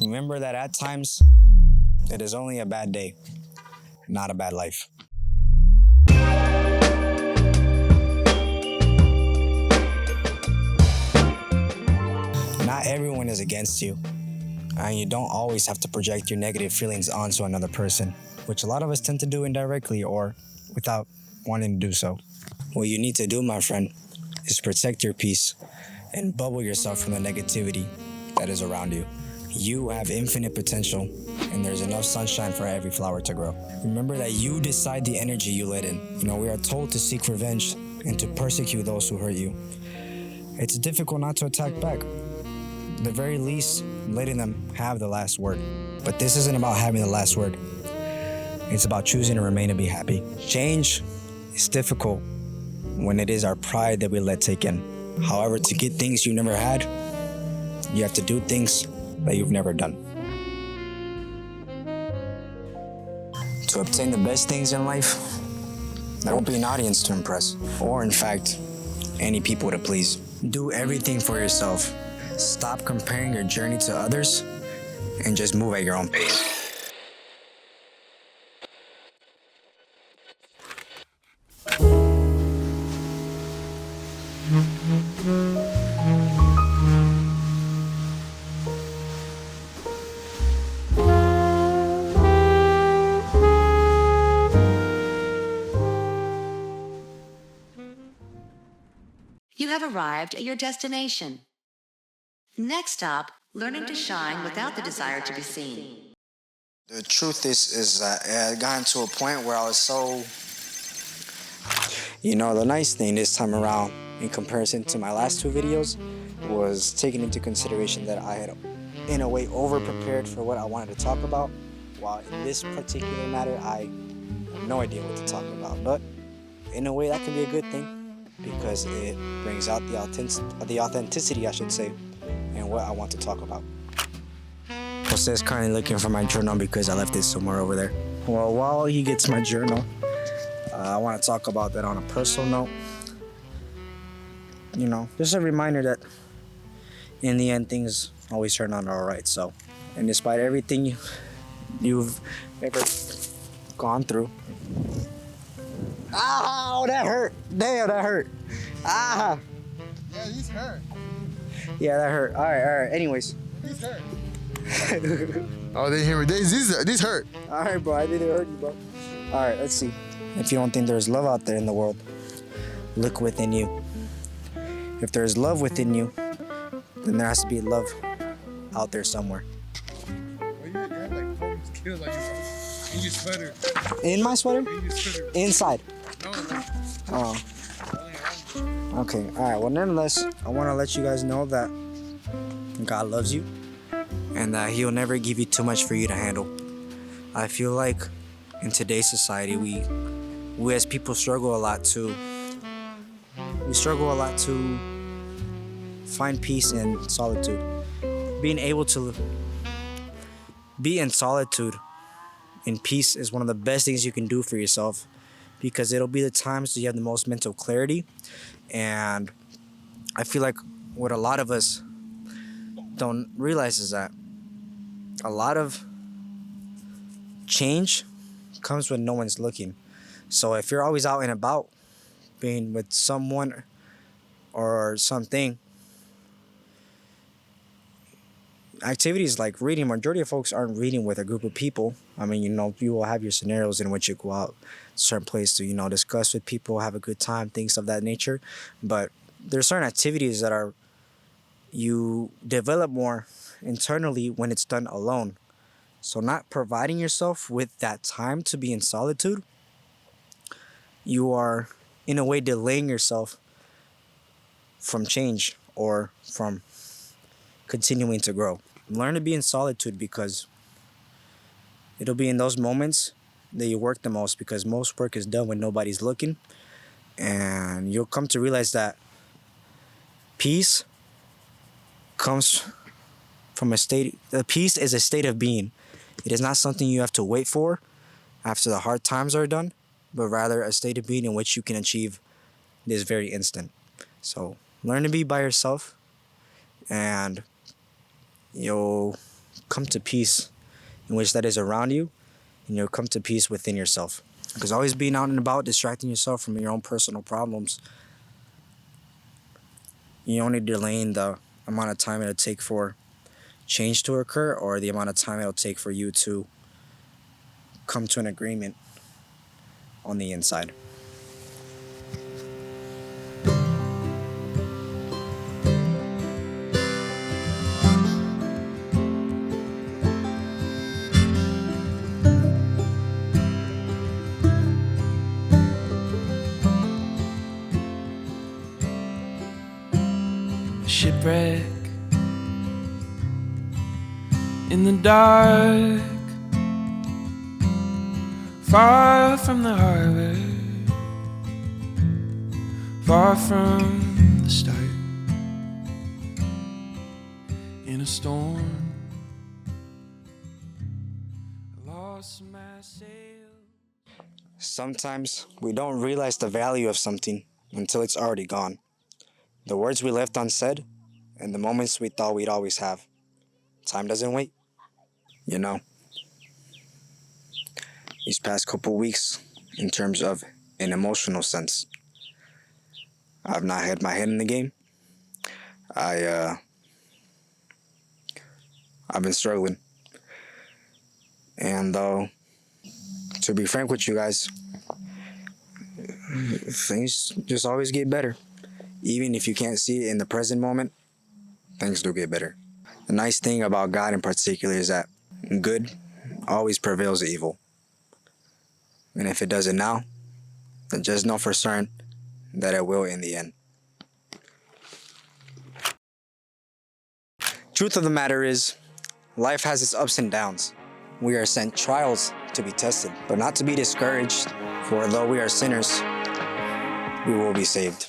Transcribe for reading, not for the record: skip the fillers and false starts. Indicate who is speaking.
Speaker 1: Remember that at times, it is only a bad day, not a bad life. Not everyone is against you, and you don't always have to project your negative feelings onto another person, which a lot of us tend to do indirectly or without wanting to do so. What you need to do, my friend, is protect your peace and bubble yourself from the negativity that is around you. You have infinite potential, and there's enough sunshine for every flower to grow. Remember that you decide the energy you let in. We are told to seek revenge and to persecute those who hurt you. It's difficult not to attack back. At the very least, letting them have the last word. But this isn't about having the last word. It's about choosing to remain and be happy. Change is difficult when it is our pride that we let take in. However, to get things you never had, you have to do things that you've never done. To obtain the best things in life, there won't be an audience to impress, or in fact, any people to please. Do everything for yourself. Stop comparing your journey to others and just move at your own pace.
Speaker 2: You have arrived at your destination. Next stop, learning to shine without the desire to be seen.
Speaker 1: The truth is that it had gotten to a point where I was so... the nice thing this time around, in comparison to my last two videos, was taking into consideration that I had, in a way, over-prepared for what I wanted to talk about, while in this particular matter, I have no idea what to talk about. But in a way, that can be a good thing, because it brings out the authenticity, I should say, and what I want to talk about. Jose's currently looking for my journal because I left it somewhere over there. Well, while he gets my journal, I want to talk about that on a personal note. Just a reminder that in the end, things always turn out all right. So, and despite everything you've ever gone through. Ow, that hurt. Damn, that hurt. Ah.
Speaker 3: Yeah, he's hurt.
Speaker 1: Yeah, that hurt. All right. Anyways.
Speaker 3: He's hurt. Oh, they hear me. This hurt.
Speaker 1: All right, bro. I didn't hurt you, bro. All right, let's see. If you don't think there's love out there in the world, look within you. If there's love within you, then there has to be love out there somewhere.
Speaker 3: Well, you have like 4 kills on in your sweater.
Speaker 1: In my sweater?
Speaker 3: In your sweater.
Speaker 1: Inside.
Speaker 3: No.
Speaker 1: Oh. Okay. All right. Well, nonetheless, I want to let you guys know that God loves you and that He'll never give you too much for you to handle. I feel like in today's society, we as people struggle a lot to find peace in solitude. Being able to be in solitude in peace is one of the best things you can do for yourself, because it'll be the times that you have the most mental clarity. And I feel like what a lot of us don't realize is that a lot of change comes when no one's looking. So if you're always out and about, being with someone or something, activities like reading, majority of folks aren't reading with a group of people. I mean, you will have your scenarios in which you go out to certain place to, discuss with people, have a good time, things of that nature. But there's certain activities that you develop more internally when it's done alone. So not providing yourself with that time to be in solitude, you are in a way delaying yourself from change or from continuing to grow. Learn to be in solitude, because it'll be in those moments that you work the most, because most work is done when nobody's looking. And you'll come to realize that peace comes from peace is a state of being. It is not something you have to wait for after the hard times are done, but rather a state of being in which you can achieve this very instant. So learn to be by yourself, and you'll come to peace in which that is around you, and you'll come to peace within yourself. Because always being out and about, distracting yourself from your own personal problems, you're only delaying the amount of time it'll take for change to occur, or the amount of time it'll take for you to come to an agreement on the inside.
Speaker 4: Shipwreck in the dark, far from the harbor, far from the start. In a storm, I lost my sail.
Speaker 1: Sometimes we don't realize the value of something until it's already gone. The words we left unsaid, and the moments we thought we'd always have. Time doesn't wait. You know, these past couple weeks, in terms of an emotional sense, I've not had my head in the game. I've been struggling. And to be frank with you guys, things just always get better. Even if you can't see it in the present moment, things do get better. The nice thing about God in particular is that good always prevails evil. And if it doesn't now, then just know for certain that it will in the end. Truth of the matter is, life has its ups and downs. We are sent trials to be tested, but not to be discouraged, for though we are sinners, we will be saved.